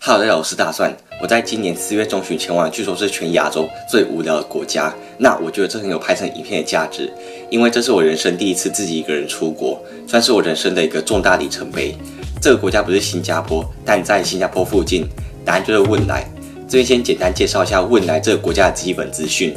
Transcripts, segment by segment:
Hello， 大家好，我是大蒜。我在今年4月中旬前往，据说是全亚洲最无聊的国家。那我觉得这很有拍成影片的价值，因为这是我人生第一次自己一个人出国，算是我人生的一个重大里程碑。这个国家不是新加坡，但在新加坡附近，答案就是汶莱。这边先简单介绍一下汶莱这个国家的基本资讯。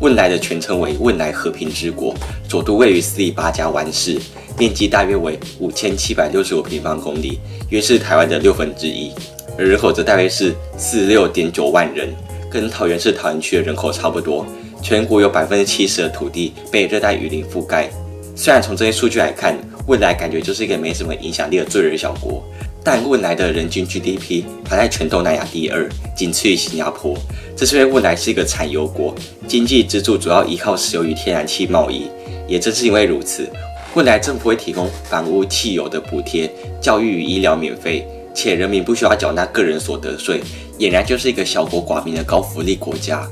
汶莱的全称为汶莱和平之国，首都位于斯里巴加湾市，面积大约为5765平方公里，约是台湾的1/6，而人口则大约是46.9万人，跟桃园市桃园区的人口差不多。全国有70%的土地被热带雨林覆盖。虽然从这些数据来看，汶莱感觉就是一个没什么影响力的罪人小国，但汶莱的人均 GDP 排在全东南亚第2，仅次于新加坡。这是因为汶莱是一个产油国，经济支柱主要依靠石油与天然气贸易。也正是因为如此，汶莱政府会提供房屋、汽油的补贴，教育与医疗免费，且人民不需要缴纳个人所得税，俨然就是一个小国寡民的高福利国家。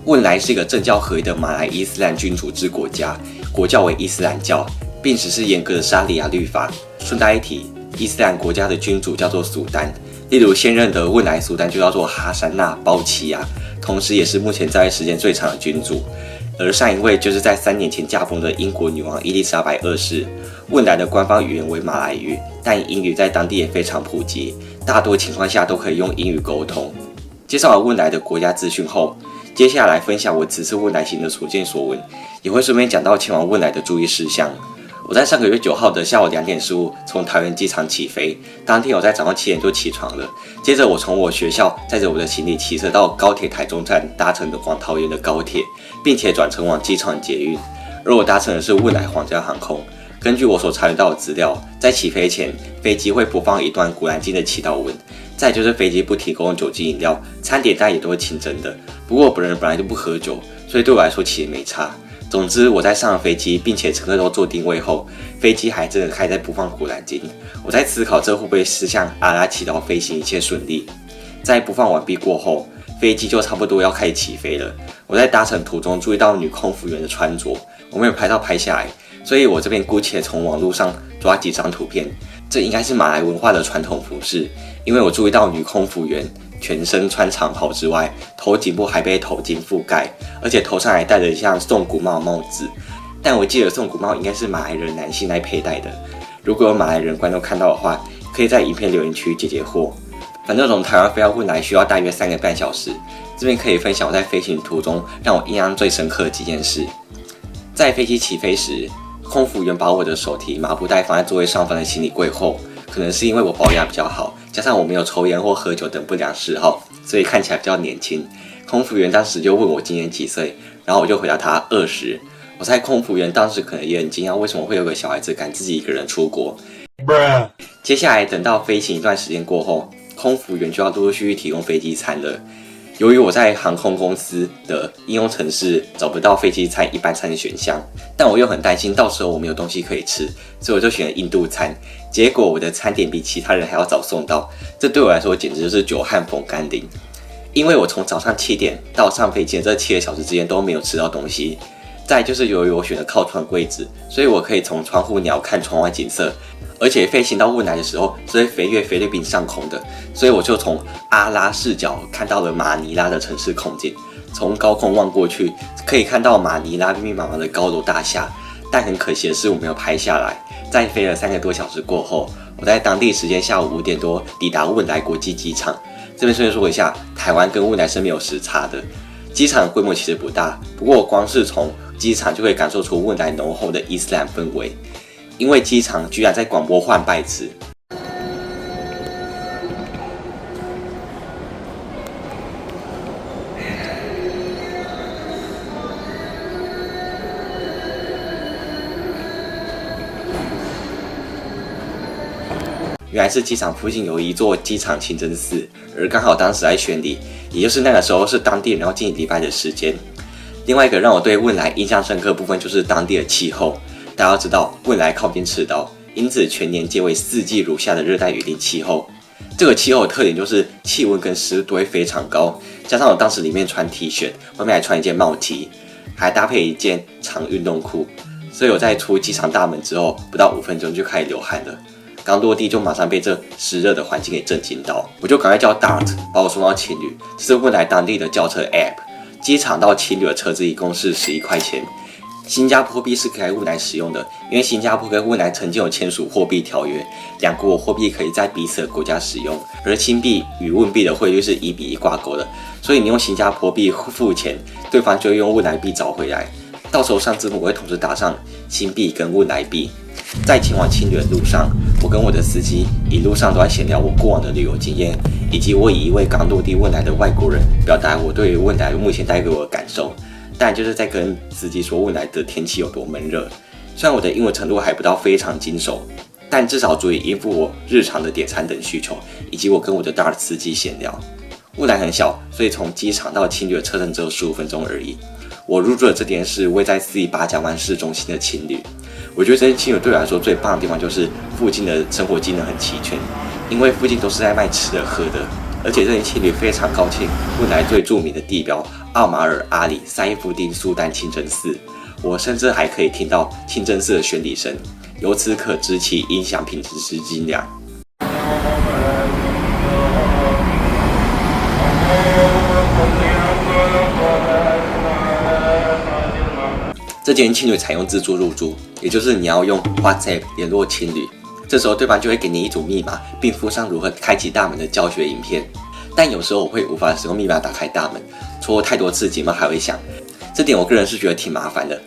汶莱是一个政教合一的马来伊斯兰君主制国家，国教为伊斯兰教，并实施严格的沙里亚律法。顺带一提，伊斯兰国家的君主叫做苏丹，例如现任的汶莱苏丹就叫做哈山纳包齐亚，同时也是目前在位时间最长的君主。而上一位就是在3年前驾崩的英国女王伊丽莎白2世。汶莱的官方语言为马来语，但英语在当地也非常普及，大多情况下都可以用英语沟通。介绍完汶莱的国家资讯后，接下来分享我此次汶莱行的所见所闻，也会顺便讲到前往汶莱的注意事项。我在上个月9号的下午2点15从桃园机场起飞，当天我在早上7点就起床了。接着我从我学校载着我的行李骑车到高铁台中站，搭乘的往桃园的高铁，并且转乘往机场捷运。而我搭乘的是汶莱皇家航空。根据我所查阅到的资料，在起飞前，飞机会播放一段古兰经的祈祷文，再就是飞机不提供酒精饮料，餐点当然也都是清真的。不过我本人本来就不喝酒，所以对我来说其实没差。总之，我在上了飞机，并且乘客都做定位后，飞机还真的开在播放古兰经。我在思考这会不会是向阿拉祈祷飞行一切顺利。在播放完毕过后，飞机就差不多要开始起飞了。我在搭乘途中注意到女空服员的穿着，我没有拍下来，所以我这边姑且从网络上抓几张图片。这应该是马来文化的传统服饰，因为我注意到女空服员全身穿长袍之外，头颈部还被头巾覆盖，而且头上还戴着像宋古帽的帽子。但我记得宋古帽应该是马来人男性来佩戴的。如果有马来人观众看到的话，可以在影片留言区解惑。反正从台湾飞到汶莱需要大约3个半小时。这边可以分享我在飞行途中让我印象最深刻的几件事。在飞机起飞时，空服员把我的手提麻布袋放在座位上方的行李柜后，可能是因为我保养比较好，加上我没有抽烟或喝酒等不良嗜好，所以看起来比较年轻。空服员当时就问我今年几岁，然后我就回答他20。我猜空服员当时可能也很惊讶，为什么会有个小孩子敢自己一个人出国。接下来等到飞行一段时间过后，空服员就要陆陆续续提供飞机餐了。由于我在航空公司的应用程式找不到飞机餐一般餐的选项，但我又很担心到时候我没有东西可以吃，所以我就选了印度餐。结果我的餐点比其他人还要早送到，这对我来说简直就是久旱逢甘霖。因为我从早上7点到上飞机的这7个小时之间都没有吃到东西。再就是由于我选了靠窗柜子，所以我可以从窗户鸟看窗外景色。而且飞行到汶莱的时候是会飞越菲律宾上空的，所以我就从阿拉视角看到了马尼拉的城市空景。从高空望过去，可以看到马尼拉密密麻麻的高楼大厦，但很可惜的是我没有拍下来。在飞了3个多小时过后，我在当地时间下午5点多抵达汶莱国际机场。这边顺便说一下，台湾跟汶莱是没有时差的。机场的规模其实不大，不过光是从机场就可以感受出汶莱浓厚的伊斯兰氛围。因为机场居然在广播换拜词，原来是机场附近有一座机场清真寺，而刚好当时在宣礼，也就是那个时候是当地人要进行礼拜的时间。另外一个让我对汶莱印象深刻的部分就是当地的气候。大家要知道，汶莱靠近赤道，因此全年皆为4季如夏的热带雨林气候。这个气候的特点就是气温跟湿度会非常高，加上我当时里面穿 T 恤，外面还穿一件帽 T， 还搭配一件长运动裤，所以我在出机场大门之后不到5分钟就开始流汗了。刚落地就马上被这湿热的环境给震惊到，我就赶快叫 Dart 把我送到青旅，这是未来当地的轿车 App。机场到青旅的车子一共是11块钱。新加坡币是可以在汶莱使用的，因为新加坡跟汶莱曾经有签署货币条约，两国货币可以在彼此的国家使用，而新币与汶币的汇率是1:1挂钩的，所以你用新加坡币付钱，对方就会用汶莱币找回来。到时候上字幕我会同时打上新币跟汶莱币。在前往青旅的路上，我跟我的司机一路上都在闲聊我过往的旅游经验，以及我以一位刚落地汶莱的外国人表达我对汶莱目前带给我的感受。但就是在跟司机说汶莱的天气有多闷热。虽然我的英文程度还不到非常精熟，但至少足以应付我日常的点餐等需求，以及我跟我的Dart司机闲聊。汶莱很小，所以从机场到青旅的车程只有15分钟而已。我入住的这间是位在斯里巴加湾市中心的青旅。我觉得这间青旅对我来说最棒的地方就是附近的生活机能很齐全，因为附近都是在卖吃的喝的。而且这间青旅非常靠近汶莱最著名的地标奥马尔阿里赛夫丁苏丹清真寺，我甚至还可以听到清真寺的宣礼声，由此可知其音响品质之精良。这间青旅采用自助入住，也就是你要用 WhatsApp 联络青旅。这时候对方就会给你一组密码，并附上如何开启大门的教学影片。但有时候我会无法使用密码打开大门，戳太多次警报还会响，这点我个人是觉得挺麻烦的。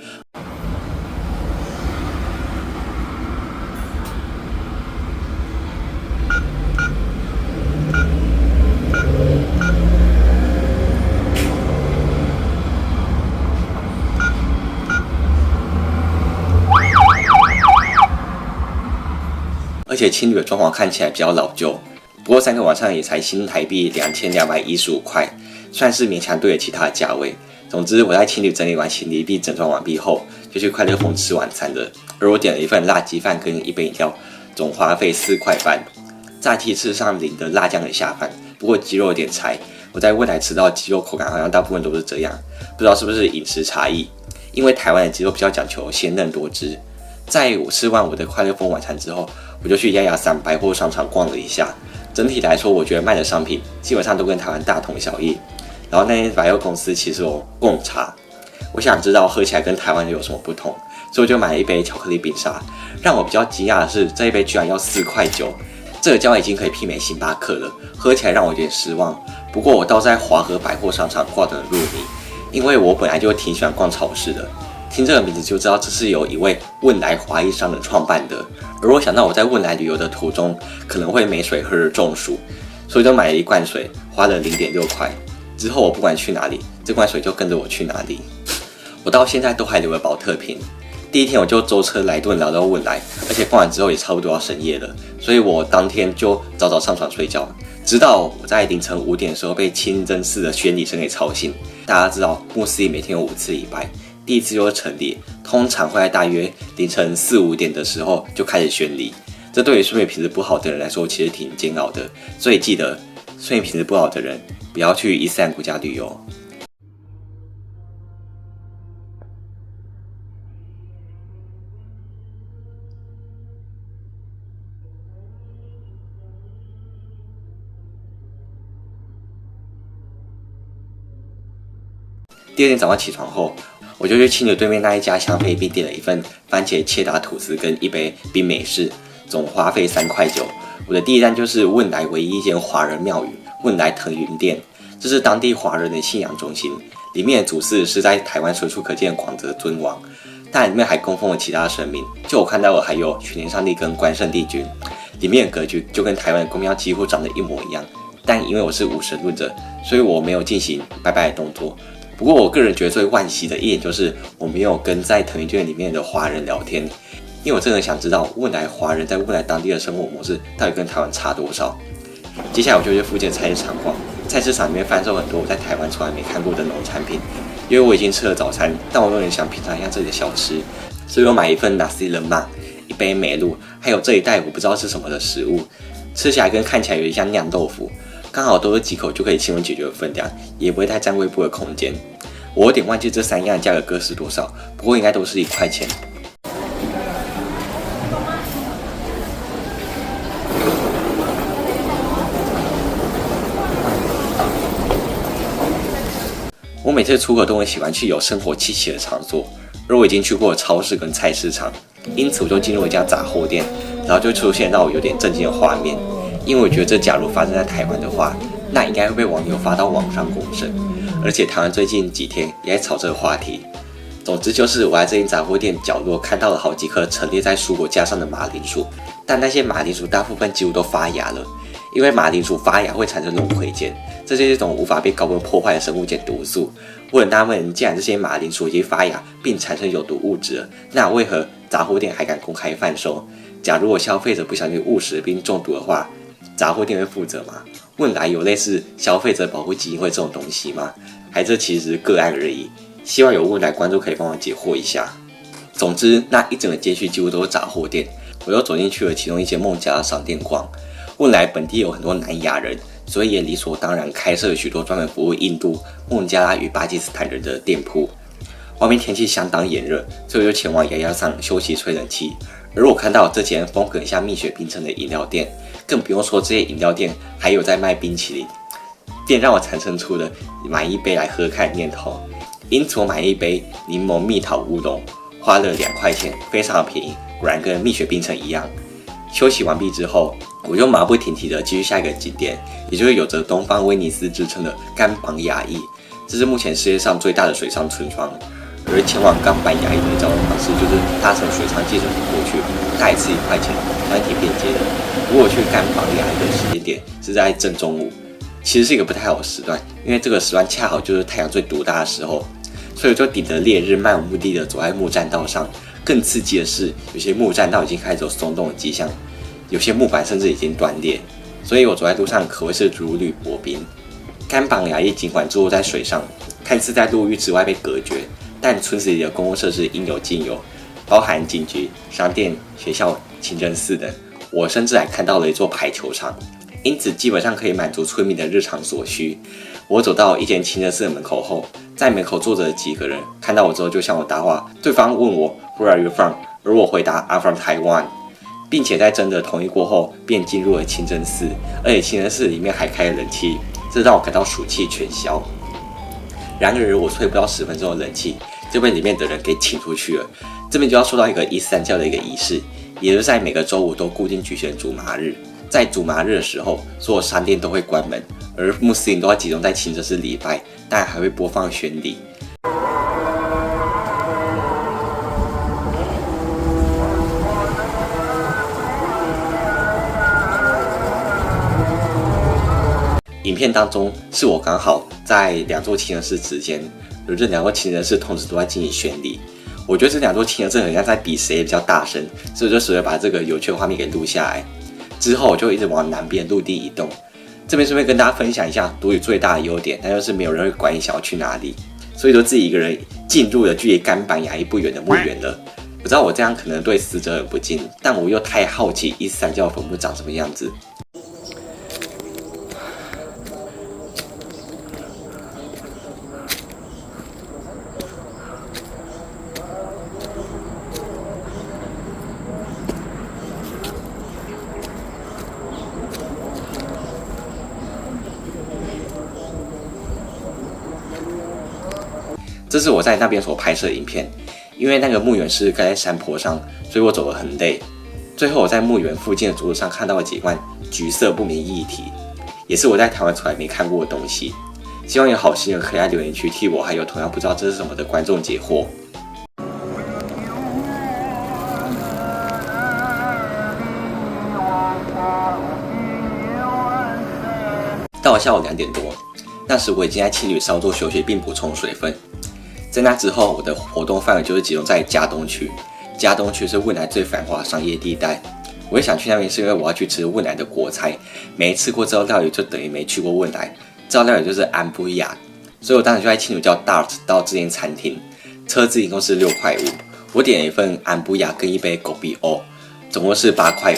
而且青旅的装潢看起来比较老旧，不过3个晚上也才新台币2215块，算是勉强对得起它的价位。总之，我在青旅整理完行李并整装完毕后，就去快乐凤吃晚餐了。而我点了一份辣鸡饭跟一杯饮料，总花费4块半。乍听吃上淋的辣酱很下饭，不过鸡肉有点柴。我在汶莱吃到鸡肉口感好像大部分都是这样，不知道是不是饮食差异。因为台湾的鸡肉比较讲求鲜嫩多汁。在我吃完我的快乐凤晚餐之后，我就去亚亚山百货商场逛了一下。整体来说，我觉得卖的商品基本上都跟台湾大同小异。然后那间百货公司其实有贡茶，我想知道喝起来跟台湾的有什么不同，所以我就买了一杯巧克力冰沙。让我比较惊讶的是，这一杯居然要4块9，这个价位已经可以媲美星巴克了，喝起来让我有点失望。不过我倒在华和百货商场逛得很入迷，因为我本来就挺喜欢逛超市的。听这个名字就知道这是由一位汶莱华裔商人创办的，而我想到我在汶莱旅游的途中可能会没水喝而中暑，所以就买了一罐水，花了0.6块。之后我不管去哪里，这罐水就跟着我去哪里。我到现在都还留了保特瓶。第一天我就舟车来顿来到汶莱，而且逛完之后也差不多要深夜了，所以我当天就早早上床睡觉，直到我在凌晨5点的时候被清真寺的宣礼声给吵醒。大家知道穆斯林每天有5次礼拜，第一次就是晨礼，通常会在大约凌晨4、5点的时候就开始宣礼。这对于睡眠品质不好的人来说其实挺煎熬的，所以记得睡眠品质不好的人不要去伊斯兰国家旅游。第2天早上起床后，我就去青旅对面那一家香妃并点了一份番茄切达吐司跟一杯冰美式，总花费3块9。我的第一站就是汶莱唯一一间华人庙宇汶莱腾云殿，这是当地华人的信仰中心，里面的主祀是在台湾随处可见的广泽尊王，但里面还供奉了其他神明，就我看到的还有玄天上帝跟关圣帝君。里面的格局就跟台湾的宫庙几乎长得一模一样，但因为我是无神论者，所以我没有进行拜拜的动作。不过我个人觉得最惋惜的一点就是我没有跟在腾云殿里面的华人聊天，因为我真的想知道汶莱华人在汶莱当地的生活模式到底跟台湾差多少。接下来我就去附近的菜市场逛，菜市场里面贩售很多我在台湾从来没看过的农产品。因为我已经吃了早餐，但我有点想品尝一下这里的小吃，所以我买一份 nasi lemak， 一杯美露，还有这一袋我不知道是什么的食物，吃起来跟看起来有点像酿豆腐，刚好都是几口就可以轻松解决的分量，也不会太占胃部的空间。我有点忘记这3样的价格各是多少，不过应该都是1块钱。我每次出国都很喜欢去有生活气息的场所，而我已经去过超市跟菜市场，因此我就进入一家杂货店，然后就出现到有点震惊的画面。因为我觉得这假如发生在台湾的话，那应该会被网友发到网上公审，而且台湾最近几天也在炒这个话题。总之就是我在这间杂货店角落看到了好几颗陈列在蔬果架上的马铃薯，但那些马铃薯大部分几乎都发芽了，因为马铃薯发芽会产生龙葵碱，这是一种无法被高温破坏的生物碱毒素。我很纳闷，既然这些马铃薯已经发芽并产生有毒物质了，那为何杂货店还敢公开贩售？假如我消费者不小心误食并中毒的话，杂货店会负责吗？问来有类似消费者保护基金会这种东西吗？还这其实是个案而已。希望有问来观众可以帮我解惑一下。总之，那一整个街区几乎都是杂货店，我又走进去了其中一间孟加拉商店逛。问来本地有很多南亚人，所以也理所当然开设了许多专门服务印度、孟加拉与巴基斯坦人的店铺。外面天气相当炎热，所以我就前往牙牙上休息吹冷气。而我看到这间风格像蜜雪冰城的饮料店，更不用说这些饮料店还有在卖冰淇淋，便让我产生出了买一杯来喝看的念头。因此我买了一杯柠檬蜜桃乌龙，花了2块钱，非常的便宜，果然跟蜜雪冰城一样。休息完毕之后，我就马不停蹄的继续下一个景点，也就是有着东方威尼斯之称的甘榜雅邑。这是目前世界上最大的水上村庄。而前往甘榜雅邑的交通方式就是搭乘水上计程车过去，大一次1块钱，还挺便捷的。不过我去甘榜雅邑的时间点是在正中午，其实是一个不太好的时段，因为这个时段恰好就是太阳最毒大的时候，所以我就顶着烈日漫无目的的走在木栈道上。更刺激的是，有些木栈道已经开始有松动的迹象，有些木板甚至已经断裂，所以我走在路上可谓是如履薄冰。甘榜雅邑尽管坐落在水上，看似在陆域之外被隔绝，但村子里的公共设施应有尽有，包含警局、商店、学校、清真寺等。我甚至还看到了一座排球场，因此基本上可以满足村民的日常所需。我走到一间清真寺的门口后，在门口坐着的几个人看到我之后就向我搭话，对方问我 Where are you from？ 而我回答 I'm from Taiwan， 并且在真的同意过后，便进入了清真寺，而且清真寺里面还开了冷气，这让我感到暑气全消。然而我吹不到10分钟的冷气，就被里面的人给请出去了。这边就要说到一个伊斯兰教的一个仪式，也就是在每个周五都固定举行主麻日。在主麻日的时候，所有商店都会关门，而穆斯林都要集中在清真寺礼拜，但还会播放宣礼。影片当中是我刚好在2座清真寺之间，而这2座清真寺同时都在进行宣礼。我觉得这2座清真寺很像在比谁比较大声，所以我就随便把这个有趣的画面给录下来。之后我就一直往南边陆地移动。这边顺便跟大家分享一下独旅最大的优点，那就是没有人会管你想要去哪里，所以就自己一个人进入了距离甘榜雅邑不远的墓园了。我知道我这样可能对死者很不敬，但我又太好奇伊斯兰教的坟墓长什么样子。这是我在那边所拍摄的影片，因为那个墓园是盖在山坡上，所以我走得很累。最后我在墓园附近的竹子上看到了几罐橘色不明液体，也是我在台湾从来没看过的东西。希望有好心人可以在留言区替我还有同样不知道这是什么的观众解惑。到了下午2点多，那时我已经在青旅稍作休息并补充水分。在那之后，我的活动范围就是集中在嘉东区。嘉东区是汶莱最繁华商业地带。我也想去那边，是因为我要去吃汶莱的国菜。没吃过这道料理，就等于没去过汶莱。这道料理就是安布亚，所以我当时就在青旅叫 Dart 到这间餐厅，车资一共是6.5块。我点了一份安布亚跟一杯狗比欧，总共是8.5块。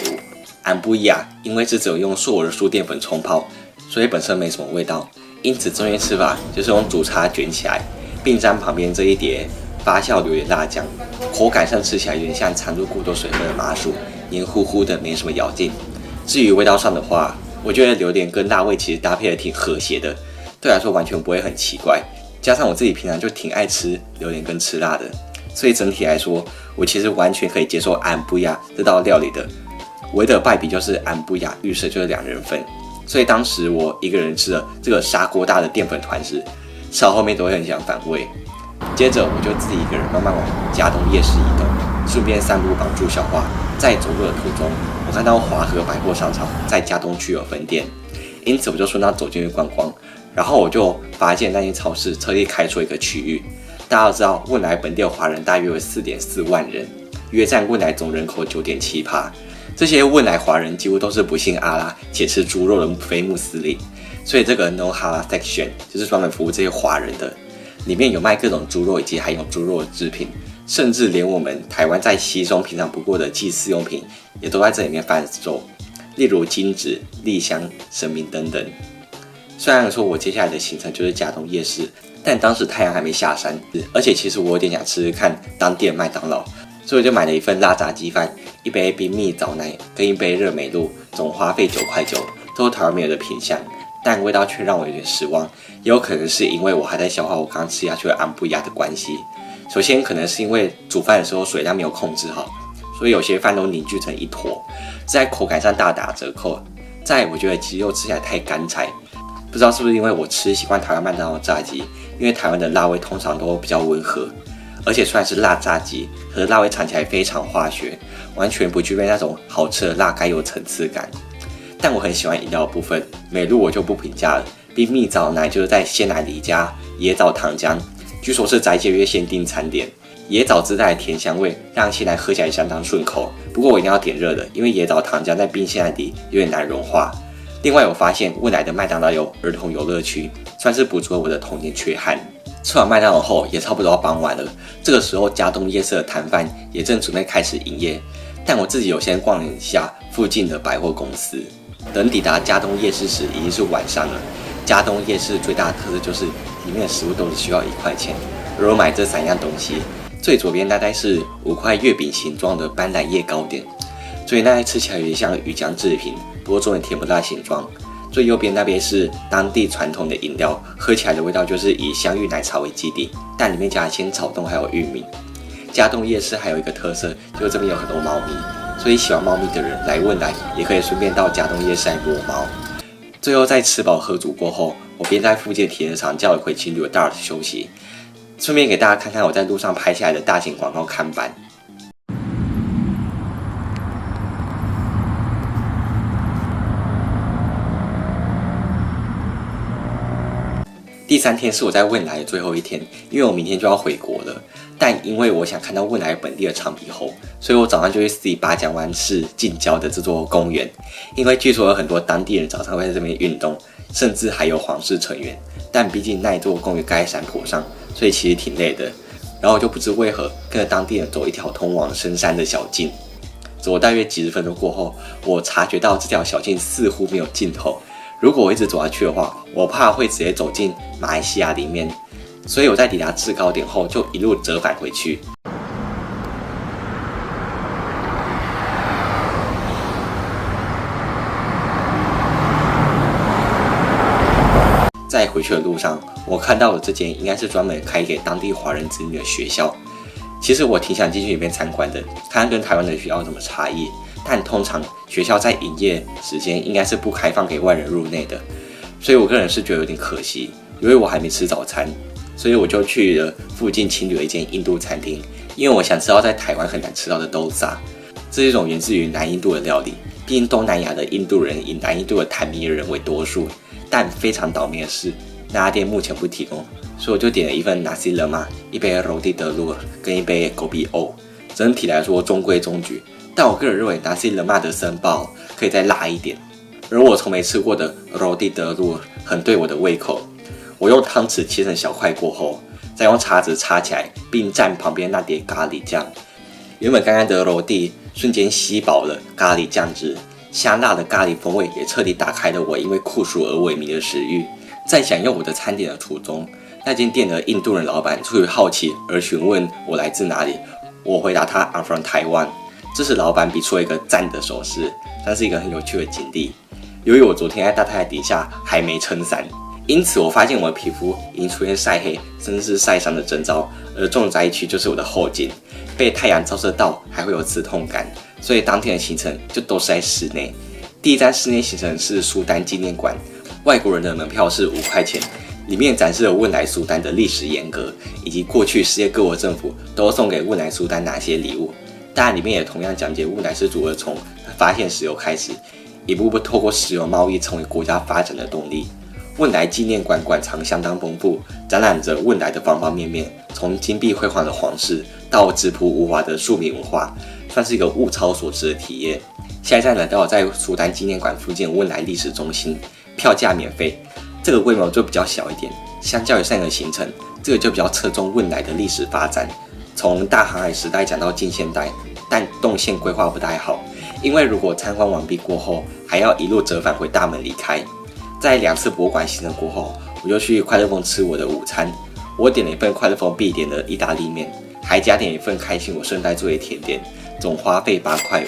安布亚因为是只有用硕尔素淀粉冲泡，所以本身没什么味道，因此中间吃法就是用竹叉卷起来，并沾旁边这一碟发酵榴莲辣酱，口感上吃起来有点像掺入过多水分的麻薯，黏糊糊的，没什么咬劲。至于味道上的话，我觉得榴莲跟辣味其实搭配的挺和谐的，对我来说完全不会很奇怪。加上我自己平常就挺爱吃榴莲跟吃辣的，所以整体来说，我其实完全可以接受安布亚这道料理的。唯一的败笔就是安布亚预设就是2人份，所以当时我一个人吃了这个砂锅大的淀粉团时，吃到后面都会很想反胃。接着我就自己一个人慢慢往嘉东夜市移动，顺便散步帮助消化。在走路的途中，我看到华和百货商场在嘉东区有分店，因此我就顺道走进去逛逛。然后我就发现那间超市特地开出一个区域。大家都知道，汶莱本地的华人大约有4.4万人，约占汶莱总人口9.7%。这些汶莱华人几乎都是不信阿拉且吃猪肉的非穆斯林，所以这个 No Halal Section 就是专门服务这些华人的。里面有卖各种猪肉以及含有猪肉的制品，甚至连我们台湾在稀松平常不过的祭祀用品，也都在这里面贩售，例如金纸、栗香、神明等等。虽然说我接下来的行程就是嘉东夜市，但当时太阳还没下山，而且其实我有点想吃吃看当地的麦当劳，所以我就买了一份辣炸鸡饭、一杯冰蜜枣奶跟一杯热美露，总花费9.9块，都是台湾没有的品项，但味道却让我有点失望。也有可能是因为我还在消化我刚吃下去的安布亚的关系。首先可能是因为煮饭的时候水量没有控制好，所以有些饭都凝聚成一坨，在口感上大打折扣。再我觉得鸡肉吃起来太干柴，不知道是不是因为我吃习惯台湾麦当劳炸鸡，因为台湾的辣味通常都比较温和，而且虽然是辣炸鸡，可是辣味尝起来非常化学，完全不具备那种好吃的辣该有层次感。但我很喜欢饮料的部分，美露我就不评价了。冰蜜枣奶就是在鲜奶里加椰枣糖浆，据说是斋戒月限定餐点。椰枣自带的甜香味让鲜奶喝起来相当顺口，不过我一定要点热的，因为椰枣糖浆在冰鲜奶里有点难融化。另外我发现汶莱的麦当劳有儿童游乐区，算是补足了我的童年缺憾。吃完麦当劳后也差不多要傍晚了，这个时候嘉东夜市的摊贩也正准备开始营业，但我自己有先逛了一下附近的百货公司。等抵达嘉东夜市时已经是晚上了。嘉东夜市最大的特色就是里面的食物都只需要1块钱，而我买这3样东西，最左边大概是5块月饼形状的斑斓叶糕点，所以那吃起来有点像鱼浆制品，不过做成甜不辣形状。最右边那边是当地传统的饮料，喝起来的味道就是以香芋奶茶为基底，但里面加了仙草冻还有玉米。嘉东夜市还有一个特色，就是这边有很多猫咪，所以喜欢猫咪的人来汶莱也可以顺便到嘉东夜市来撸猫。最后在吃饱喝足过后，我便在附近的停车场叫了回情侣的 Dart 休息，顺便给大家看看我在路上拍下来的大型广告看板。第3天是我在汶莱的最后一天，因为我明天就要回国了。但因为我想看到汶莱本地的长鼻猴，所以我早上就去斯里巴江湾市近郊的这座公园。因为据说有很多当地人早上会在这边运动，甚至还有皇室成员。但毕竟那一座公园盖在山坡上，所以其实挺累的。然后我就不知为何跟着当地人走一条通往深山的小径。走了大约几十分钟过后，我察觉到这条小径似乎没有尽头。如果我一直走下去的话，我怕会直接走进马来西亚里面。所以我在抵达制高点后就一路折返回去。在回去的路上，我看到了这间应该是专门开给当地华人子女的学校。其实我挺想进去里面参观的，看看跟台湾的学校有什么差异。但通常学校在营业时间应该是不开放给外人入内的，所以我个人是觉得有点可惜，因为我还没吃早餐。所以我就去了附近青旅的一间印度餐厅，因为我想吃到在台湾很难吃到的豆沙，这是一种源自于南印度的料理。毕竟东南亚的印度人以南印度的坦米尔人为多数，但非常倒霉的是，那家店目前不提供，所以我就点了一份 nasi lemak， 一杯 roti telur 跟一杯 gobi o。整体来说中规中矩，但我个人认为 nasi lemak 的生爆可以再辣一点，而我从没吃过的 roti telur 很对我的胃口。我用汤匙切成小块过后，再用叉子插起来，并蘸旁边那碟咖喱酱。原本干干的肉地瞬间吸饱了咖喱酱汁，香辣的咖喱风味也彻底打开了我因为酷暑而萎靡的食欲。在享用我的餐点的途中，那间店的印度人老板出于好奇而询问我来自哪里。我回答他 I'm from Taiwan。这时老板比出了一个赞的手势，那是一个很有趣的经历。由于我昨天在大太阳底下还没撑伞，因此我发现我的皮肤已经出现晒黑甚至是晒伤的征兆，而重灾区就是我的后颈，被太阳照射到还会有刺痛感，所以当天的行程就都是在室内。第一站室内行程是苏丹纪念馆，外国人的门票是5块钱，里面展示了汶莱苏丹的历史沿革，以及过去世界各国政府都送给汶莱苏丹哪些礼物。当然里面也同样讲解汶莱是如何从发现石油开始，一步步透过石油贸易成为国家发展的动力。汶莱纪念馆馆藏相当丰富，展览着汶莱的方方面面，从金碧辉煌的皇室到质朴无华的庶民文化，算是一个物超所值的体验。下一站来到在苏丹纪念馆附近汶莱历史中心，票价免费，这个规模就比较小一点。相较于上个行程，这个就比较侧重汶莱的历史发展，从大航海时代讲到近现代，但动线规划不太好，因为如果参观完毕过后，还要一路折返回大门离开。在2次博物馆行程过后，我就去快乐风吃我的午餐。我点了一份快乐风必点的意大利面，还加点一份开心果顺带作为甜点，总花费8.5块。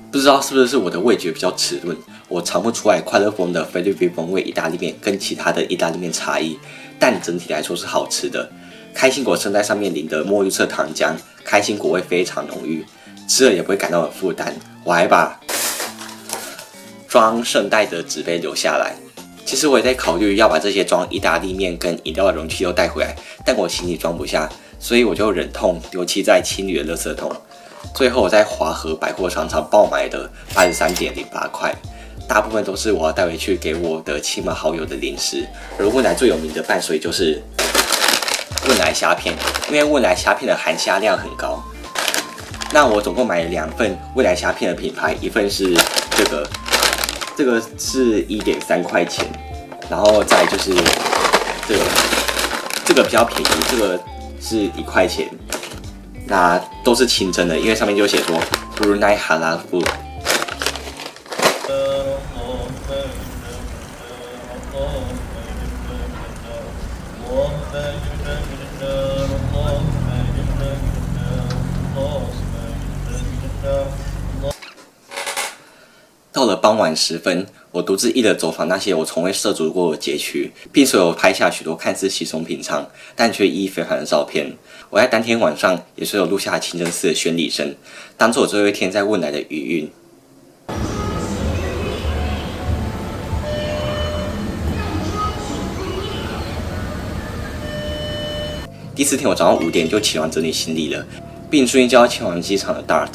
不知道是不是我的味觉比较迟钝，我尝不出来快乐风的菲律宾风味意大利面跟其他的意大利面差异，但整体来说是好吃的。开心果圣代上面淋的墨绿色糖浆，开心果味非常浓郁，吃了也不会感到很负担。我还把装圣代的纸杯留下来。其实我也在考虑要把这些装意大利面跟饮料的容器都带回来，但我行李装不下，所以我就忍痛丢弃在青旅的垃圾桶。最后我在华和百货商场爆买的83.08块，大部分都是我要带回去给我的亲朋好友的零食。而汶莱最有名的伴随就是汶莱虾片，因为汶莱虾片的含虾量很高。那我总共买了2份汶莱虾片的品牌，一份是这个是1.3块钱，然后再就是这个比较便宜，这个是1块钱。那都是清真的，因为上面就写说 Brunei Halal Food。到了傍晚时分，我独自一人走访那些我从未涉足过的街区，并随我拍下许多看似稀松平常但却意义非凡的照片。我在当天晚上也随我录下清真寺的宣礼声，当作我最后一天在汶莱的余韵。第4天我早上5点就起床整理行李了，并顺利就要前往机场的 Dart。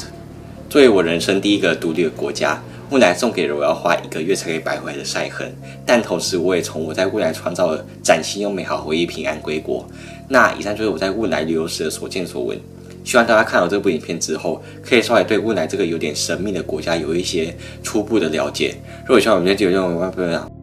作为我人生第一个独立的国家，汶莱送给了我要花1个月才可以摆回来的晒痕，但同时我也从我在汶莱创造了崭新又美好回忆平安归国。那以上就是我在汶莱旅游时的所见所闻，希望大家看到这部影片之后，可以稍微对汶莱这个有点神秘的国家有一些初步的了解。如果喜欢我们今天就用